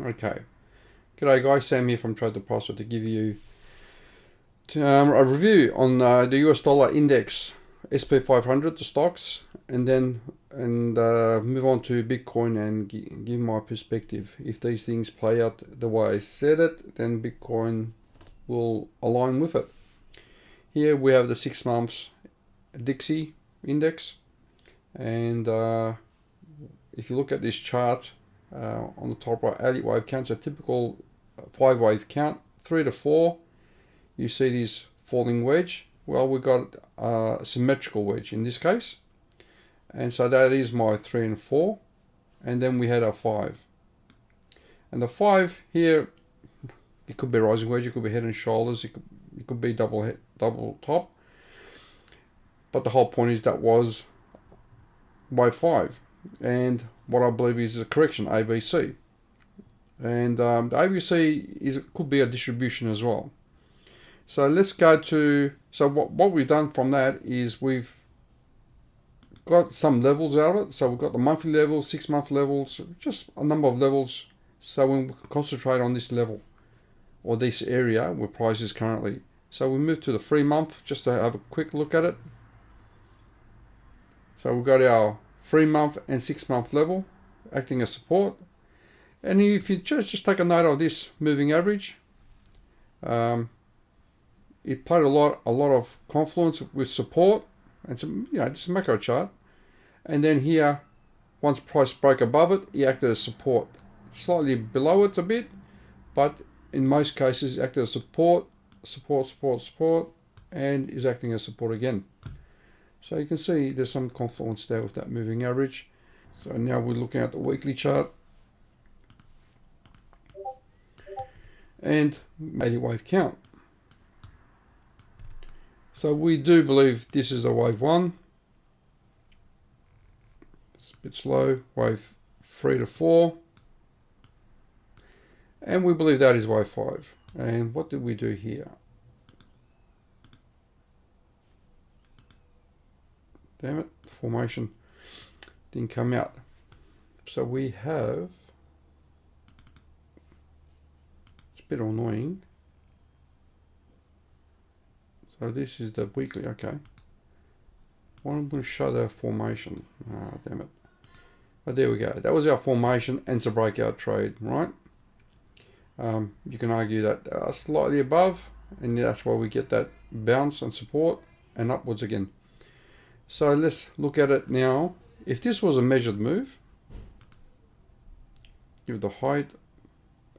Okay. G'day guys, Sam here from Trade the Prosper to give you a review on the US dollar index, SP 500, the stocks, and then move on to Bitcoin and give my perspective. If these things play out the way I said it, then Bitcoin will align with it. Here we have the 6 months Dixie index, and if you look at this chart on the top right, 8 wave counts, a typical 5 wave count, 3 to 4, you see this falling wedge. Well, we got a symmetrical wedge in this case, and so that is my 3 and 4, and then we had our 5, and the 5 here, it could be rising wedge, it could be head and shoulders, it could be double top, but the whole point is that was wave 5, and what I believe is a correction, ABC, and the ABC could be a distribution as well. So let's go to, so what we've done from that is we've got some levels out of it. So we've got the monthly levels, 6 month levels, just a number of levels. So we can concentrate on this level or this area where price is currently. So we move to the 3 month just to have a quick look at it. So we've got our 3 month and 6 month level acting as support. And if you just take a note of this moving average, it played a lot of confluence with support, and some, just a macro chart. And then here, once price broke above it, it acted as support. Slightly below it a bit, but in most cases, it acted as support, and is acting as support again. So you can see there's some confluence there with that moving average. So now we're looking at the weekly chart. And 80 wave count. So we do believe this is a wave 1. It's a bit slow. Wave 3 to 4. And we believe that is wave 5. And what did we do here? Damn it, the formation didn't come out. So we have, it's a bit annoying. So this is the weekly, okay. Why don't we show the formation? Ah, damn it. But there we go. That was our formation, and it's a breakout trade, right? You can argue that slightly above, and that's why we get that bounce and support and upwards again. So let's look at it now. If this was a measured move, give the height,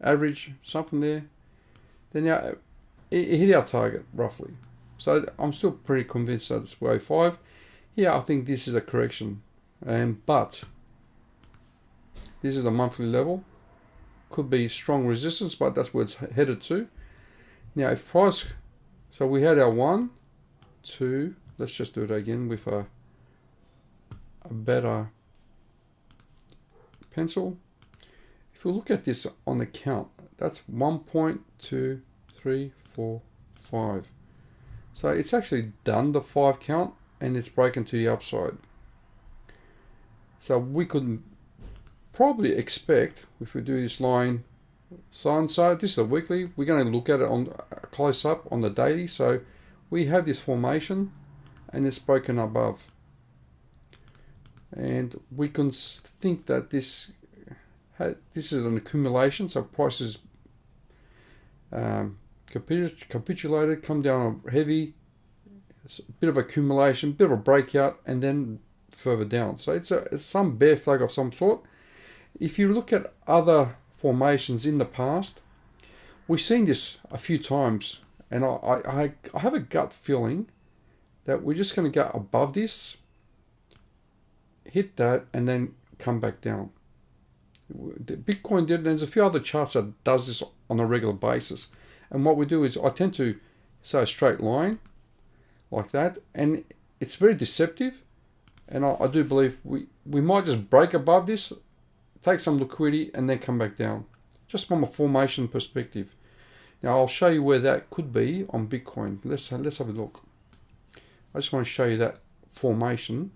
average, something there, then yeah, it hit our target roughly. So I'm still pretty convinced that it's wave 5. Yeah, I think this is a correction, but this is a monthly level. Could be strong resistance, but that's where it's headed to. Now, if price, so we had our 1, 2. Let's just do it again with a better pencil. If we look at this on the count, that's 1.2, 3, 4, 5. So it's actually done the 5 count, and it's broken to the upside. So we could probably expect, if we do this line so and so, this is a weekly, we're going to look at it on close up on the daily. So we have this formation, and it's broken above. And we can think that this is an accumulation, so prices capitulated, come down heavy, a bit of accumulation, bit of a breakout, and then further down. So it's some bear flag of some sort. If you look at other formations in the past, we've seen this a few times, and I have a gut feeling that we're just going to go above this, hit that, and then come back down. The Bitcoin did, and there's a few other charts that does this on a regular basis. And what we do is I tend to say a straight line like that, and it's very deceptive. And I do believe we might just break above this, take some liquidity, and then come back down, just from a formation perspective. Now I'll show you where that could be on Bitcoin. Let's have a look. I just want to show you that formation,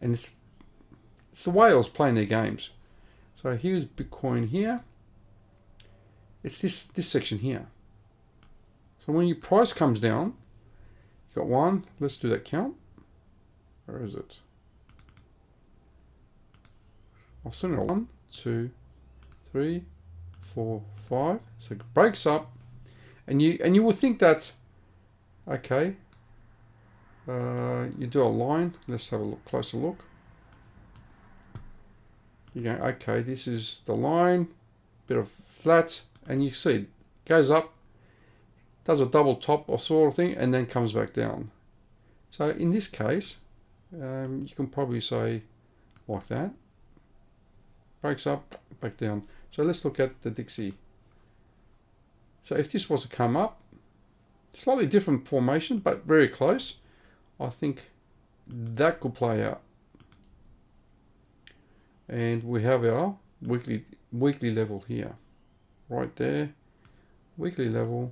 and it's the way I was playing their games. So here's Bitcoin here. It's this section here. So when your price comes down, you got one. Let's do that count. Where is it? I'll send it 1, 2, 3, 4, 5. So it breaks up, and you will think that, okay. You do a line. Let's have a closer look. You go, okay, this is the line, bit of flat, and you see it goes up, does a double top or sort of thing, and then comes back down. So in this case, you can probably say like that. Breaks up, back down. So let's look at the Dixie. So if this was to come up, slightly different formation, but very close, I think that could play out. And we have our weekly level here, right there, weekly level,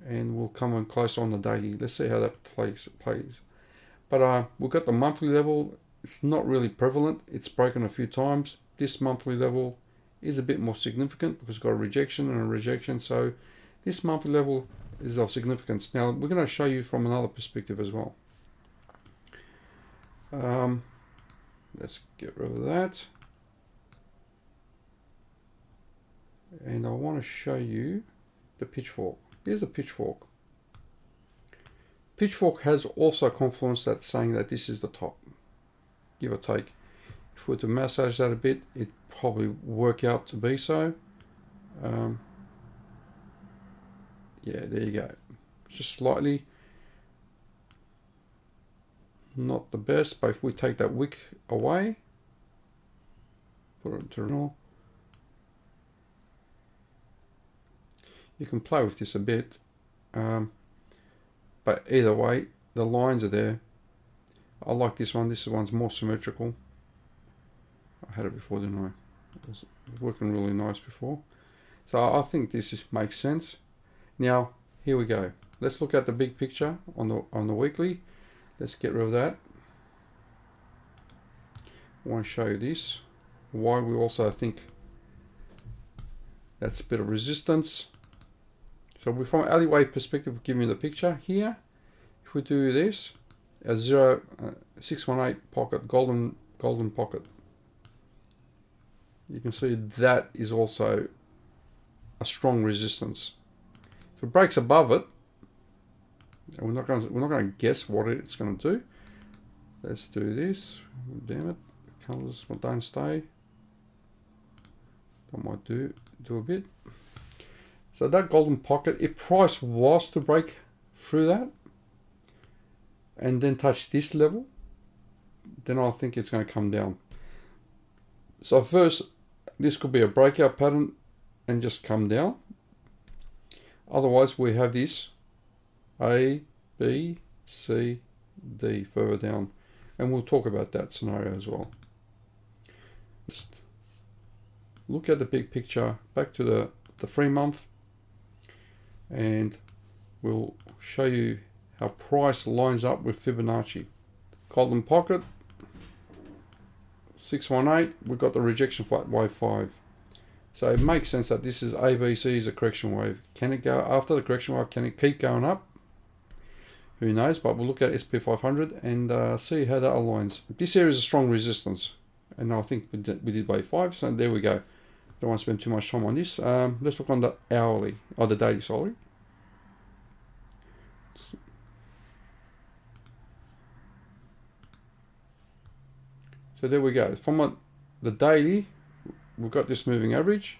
and we'll come on close on the daily. Let's see how that plays. But we've got the monthly level. It's not really prevalent. It's broken a few times. This monthly level is a bit more significant because it's got a rejection and a rejection. So this monthly level is of significance. Now we're going to show you from another perspective as well. Let's get rid of that. And I want to show you the pitchfork. Here's a pitchfork. Pitchfork has also a confluence that's saying that this is the top, give or take. If we were to massage that a bit, it probably work out to be so. Yeah, there you go. Just slightly not the best, but if we take that wick away, put it to normal. You can play with this a bit, but either way, the lines are there. I like this one. This one's more symmetrical. I had it before, didn't I? It was working really nice before. So I think this makes sense. Now, here we go. Let's look at the big picture on the weekly. Let's get rid of that. I want to show you this. Why we also think that's a bit of resistance. So from an alleyway perspective, we'll give me the picture here. If we do this, a 618 pocket, golden pocket, you can see that is also a strong resistance. If it breaks above it, we're not going to guess what it's going to do. Let's do this. Damn it, colors don't stay. I might do a bit. So that golden pocket, if price was to break through that and then touch this level, then I think it's going to come down. So first, this could be a breakout pattern and just come down. Otherwise, we have this A, B, C, D further down. And we'll talk about that scenario as well. Let's look at the big picture, back to the 3 month. And we'll show you how price lines up with Fibonacci. Golden pocket, 618, we've got the rejection wave 5. So it makes sense that this is ABC is a correction wave. Can it go after the correction wave? Can it keep going up? Who knows? But we'll look at SP500 and see how that aligns. This area is a strong resistance, and I think we did wave 5. So there we go. Don't want to spend too much time on this. Let's look on the hourly, or the daily, sorry. So there we go. From the daily, we've got this moving average.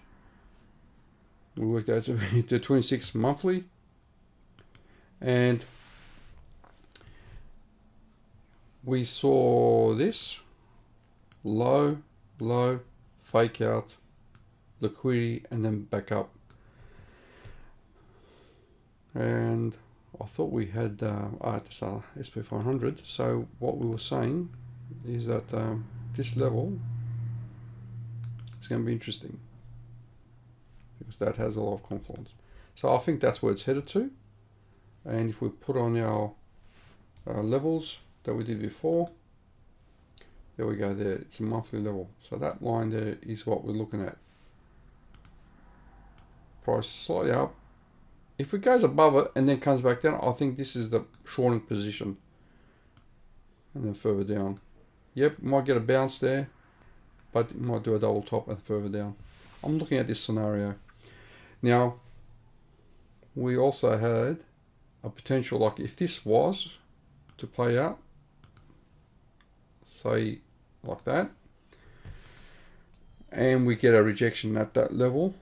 We worked out to 26 monthly. And we saw this low, fake out, liquidity, and then back up. And I thought we had this SP500. So what we were saying is that this level is going to be interesting because that has a lot of confluence. So I think that's where it's headed to. And if we put on our levels that we did before, there we go there. It's a monthly level. So that line there is what we're looking at. price slightly up. If it goes above it and then comes back down, I think this is the shorting position. And then further down. Yep, might get a bounce there, but it might do a double top and further down. I'm looking at this scenario. Now, we also had a potential, like if this was to play out, say like that, and we get a rejection at that level,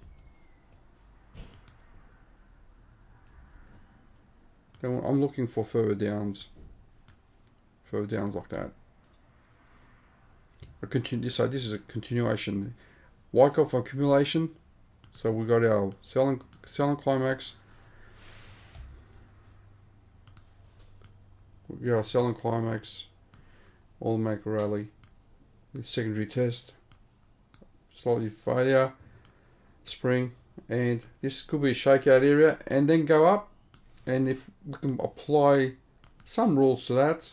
then I'm looking for further downs like that. So this is a continuation. Wyckoff accumulation. So we got our selling climax. We got our selling climax. All make a rally. Secondary test. Slightly failure. Spring. And this could be a shakeout area and then go up. And if we can apply some rules to that,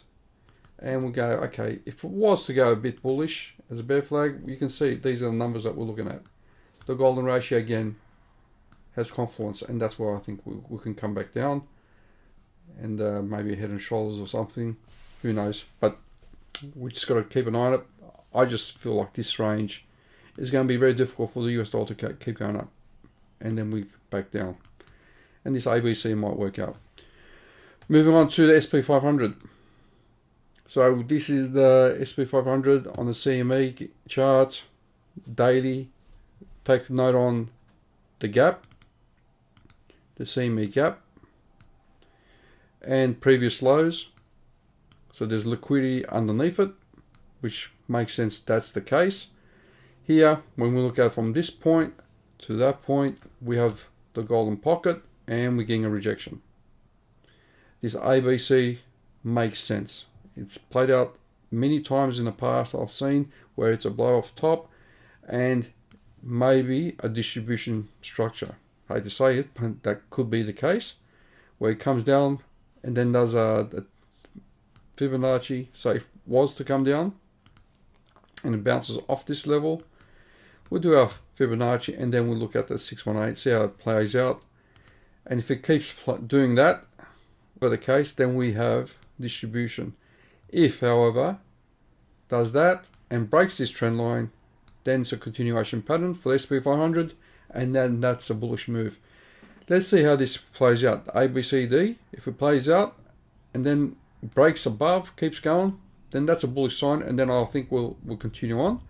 and we go, okay, if it was to go a bit bullish as a bear flag, you can see these are the numbers that we're looking at. The golden ratio again has confluence, and that's where I think we can come back down, and maybe a head and shoulders or something, who knows. But we just got to keep an eye on it. I just feel like this range is going to be very difficult for the US dollar to keep going up, and then we back down. And this ABC might work out. Moving on to the SP500. So this is the SP500 on the CME chart, daily. Take note on the gap, the CME gap, and previous lows. So there's liquidity underneath it, which makes sense that's the case. Here, when we look at from this point to that point, we have the golden pocket, and we're getting a rejection. This ABC makes sense. It's played out many times in the past I've seen where it's a blow off top and maybe a distribution structure. I hate to say it, but that could be the case, where it comes down and then does a Fibonacci. So if it was to come down and it bounces off this level, we'll do our Fibonacci and then we'll look at the 618, see how it plays out. And if it keeps doing that, for the case, then we have distribution. If, however, does that and breaks this trend line, then it's a continuation pattern for the SP500, and then that's a bullish move. Let's see how this plays out. ABCD, if it plays out and then breaks above, keeps going, then that's a bullish sign, and then I think we'll continue on.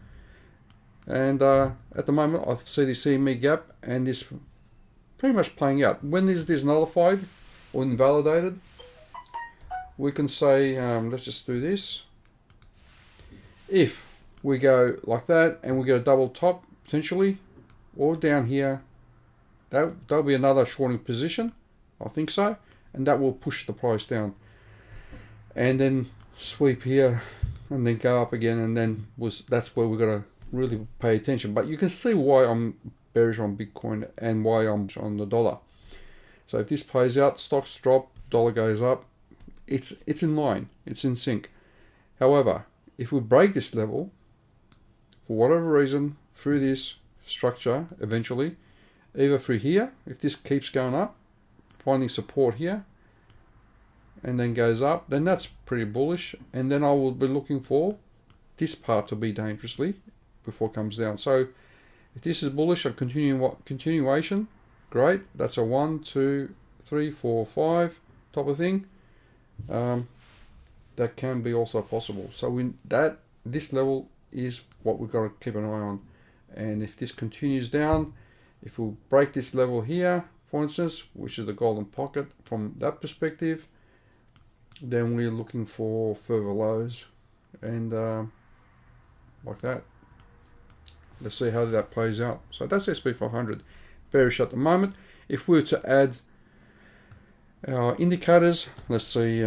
And at the moment, I see the CME gap and this pretty much playing out. When is this nullified or invalidated? We can say, let's just do this. If we go like that and we get a double top potentially, or down here, that'll be another shorting position. I think so, and that will push the price down. And then sweep here, and then go up again, and then that's where we've got to really pay attention. But you can see why I'm bearish on Bitcoin and why I'm on the dollar. So if this plays out, stocks drop, dollar goes up, it's in line, it's in sync. However, if we break this level, for whatever reason, through this structure, eventually, either through here, if this keeps going up, finding support here, and then goes up, then that's pretty bullish. And then I will be looking for this part to be dangerously before it comes down. So if this is bullish, a continuation, great. That's a 1, 2, 3, 4, 5 type of thing. That can be also possible. So this level is what we've got to keep an eye on. And if this continues down, if we break this level here, for instance, which is the golden pocket from that perspective, then we're looking for further lows and like that. Let's see how that plays out. So that's SP500, bearish at the moment. If we were to add our indicators, let's see.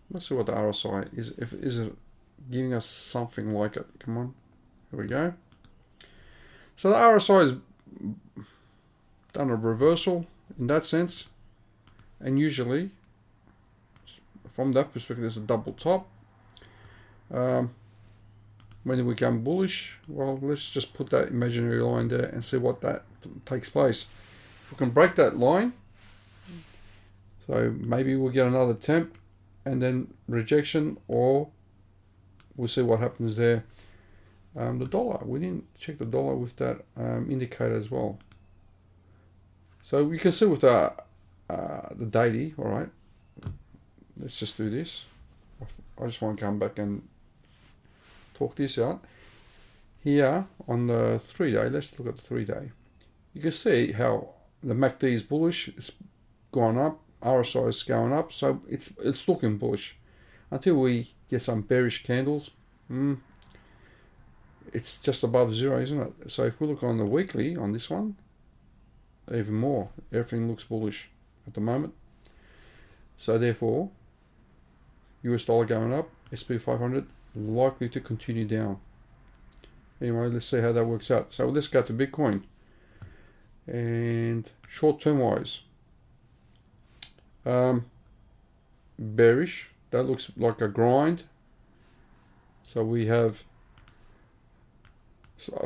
Let's see what the RSI is. Is it giving us something like it? Come on, here we go. So the RSI is done a reversal in that sense, and usually from that perspective, there's a double top. When we become bullish, well, let's just put that imaginary line there and see what that takes place. If we can break that line, so maybe we'll get another temp and then rejection, or we'll see what happens there. The dollar, we didn't check the dollar with that indicator as well. So we can see with the daily. All right, let's just do this. I just want to come back and talk this out. Here on the 3-day, let's look at the 3-day. You can see how the MACD is bullish. It's gone up. RSI is going up, so it's looking bullish until we get some bearish candles. It's just above zero, isn't it? So if we look on the weekly on this one, even more, everything looks bullish at the moment. So therefore, US dollar going up, SP 500 likely to continue down. Anyway, let's see how that works out. So let's go to Bitcoin. And short-term wise, bearish. That looks like a grind. So we have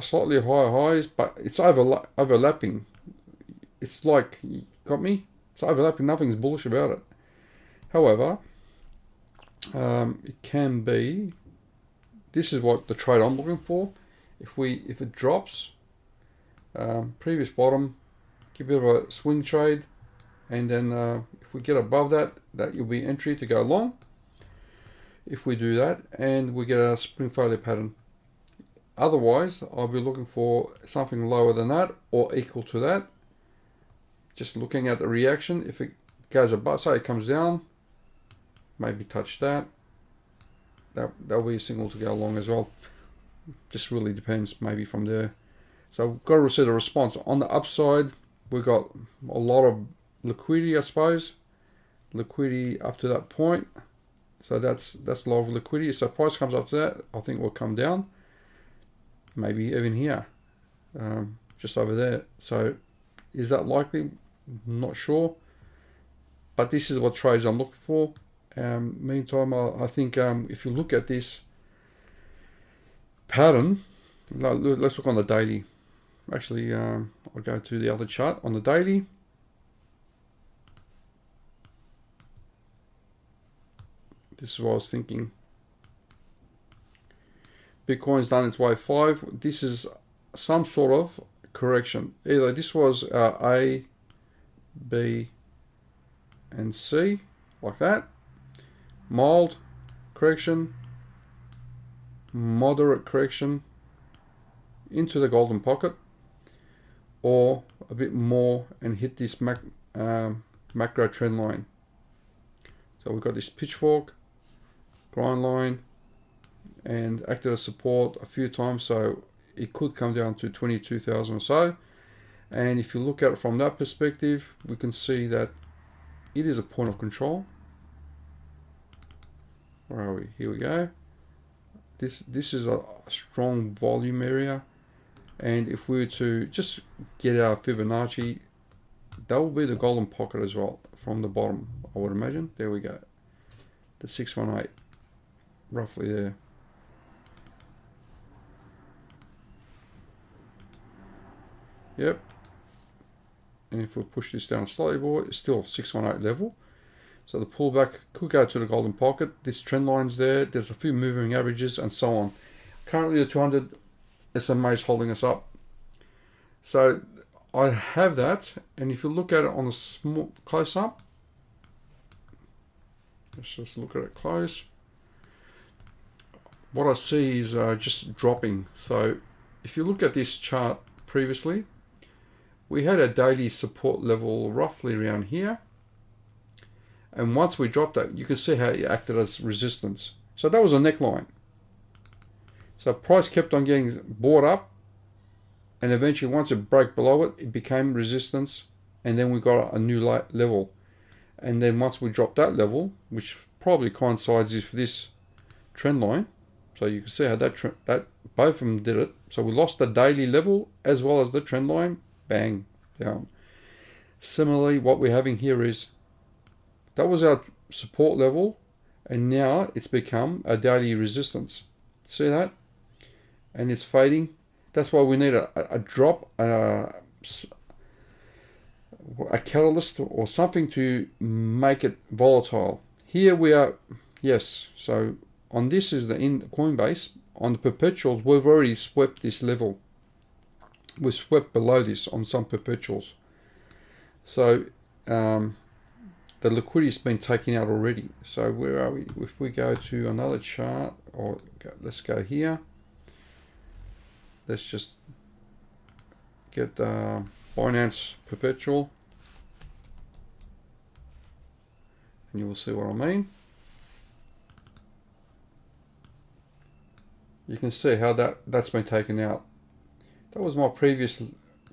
slightly higher highs, but it's overlapping. It's like, you got me? It's overlapping. Nothing's bullish about it. However, it can be. This is what the trade I'm looking for. If it drops, previous bottom, give it a swing trade, and then if we get above that will be entry to go long. If we do that, and we get a spring failure pattern. Otherwise, I'll be looking for something lower than that or equal to that. Just looking at the reaction. If it goes above, say it comes down, maybe touch that. That'll be a signal to go along as well. Just really depends, maybe from there. So we've got to see the response. On the upside, we've got a lot of liquidity, I suppose. Liquidity up to that point. So that's a lot of liquidity. So price comes up to that, I think we'll come down. Maybe even here, just over there. So is that likely? Not sure. But this is what trades I'm looking for. Meantime, I think if you look at this pattern, let's look on the daily. Actually, I'll go to the other chart on the daily. This is what I was thinking. Bitcoin's done its wave 5. This is some sort of correction. Either this was A, B, and C, like that. Mild correction, moderate correction into the golden pocket, or a bit more and hit this macro trend line. So we've got this pitchfork, grind line, and acted as support a few times, so it could come down to 22,000 or so. And if you look at it from that perspective, we can see that it is a point of control. Where are we? Here we go. This is a strong volume area, and if we were to just get our Fibonacci, that will be the golden pocket as well from the bottom, I would imagine. There we go, the 618, roughly there. Yep. And if we push this down slightly more, it's still 618 level. So the pullback could go to the golden pocket. This trend line's there. There's a few moving averages and so on. Currently the 200 SMA is holding us up. So I have that. And if you look at it on a small close up, let's just look at it close. What I see is just dropping. So if you look at this chart previously, we had a daily support level roughly around here. And once we dropped that, you can see how it acted as resistance. So that was a neckline. So price kept on getting bought up. And eventually once it broke below it, it became resistance. And then we got a new level. And then once we dropped that level, which probably coincides with this trend line. So you can see how that both of them did it. So we lost the daily level as well as the trend line. Bang, down. Similarly, what we're having here is that was our support level, and now it's become a daily resistance. See that? and it's fading. That's why we need a drop, a catalyst or something to make it volatile. Here we are, yes, so on this is the in Coinbase. On the perpetuals, we've already swept this level. We swept below this on some perpetuals. So the liquidity's been taken out already. So where are we? If we go to another chart, or let's go here. Let's just get Binance perpetual, and you will see what I mean. You can see how that's been taken out. That was my previous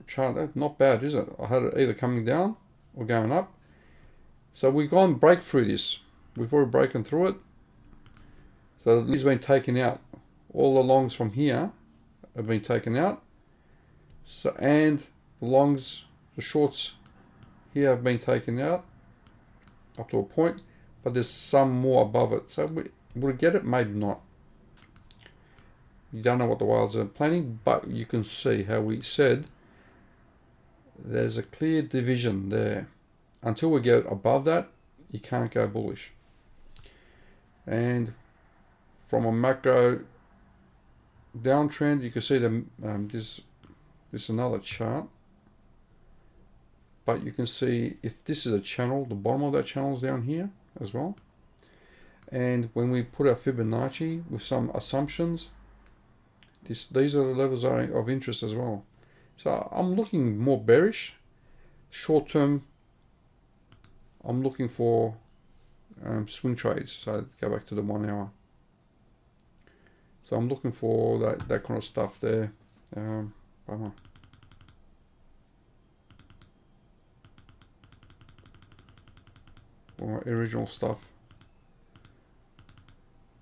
chart. Not bad, is it? I had it either coming down or going up. So we've gone break through this. We've already broken through it. So this has been taken out. All the longs from here have been taken out. So, and the longs, the shorts here have been taken out up to a point, but there's some more above it. So will it get it? Maybe not. You don't know what the whales are planning, but you can see how we said there's a clear division there. Until we get above that, you can't go bullish. And from a macro downtrend, you can see this is another chart. But you can see if this is a channel, the bottom of that channel is down here as well. And when we put our Fibonacci with some assumptions, these are the levels of interest as well. So I'm looking more bearish. Short term, I'm looking for swing trades. So go back to the 1 hour. So I'm looking for that kind of stuff there. Or original stuff.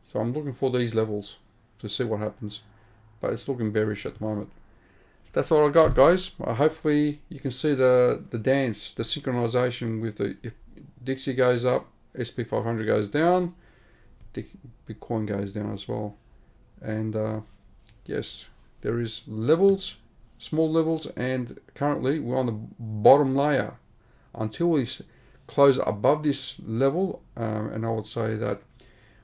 So I'm looking for these levels to see what happens. But it's looking bearish at the moment. So that's all I got, guys. Hopefully you can see the dance, the synchronization with if Dixie goes up, SP500 goes down, Bitcoin goes down as well. And yes, there is levels, small levels, and currently we're on the bottom layer. Until we close above this level, and I would say that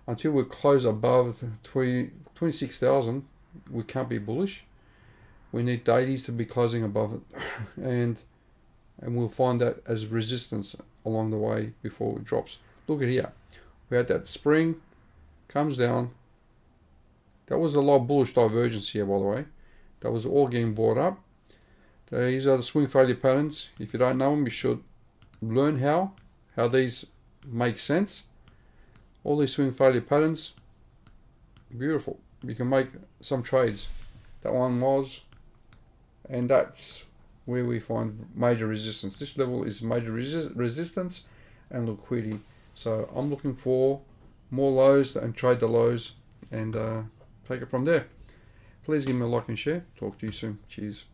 until we close above 26,000, we can't be bullish. We need dailies to be closing above it, and we'll find that as resistance along the way before it drops. Look at here, we had that spring, comes down. That was a lot of bullish divergence here, by the way. That was all getting bought up. These are the swing failure patterns. If you don't know them, you should learn how these make sense. All these swing failure patterns, beautiful. You can make some trades. That one was, and that's where we find major resistance. This level is major resistance and liquidity. So I'm looking for more lows and trade the lows and take it from there. Please give me a like and share. Talk to you soon. Cheers.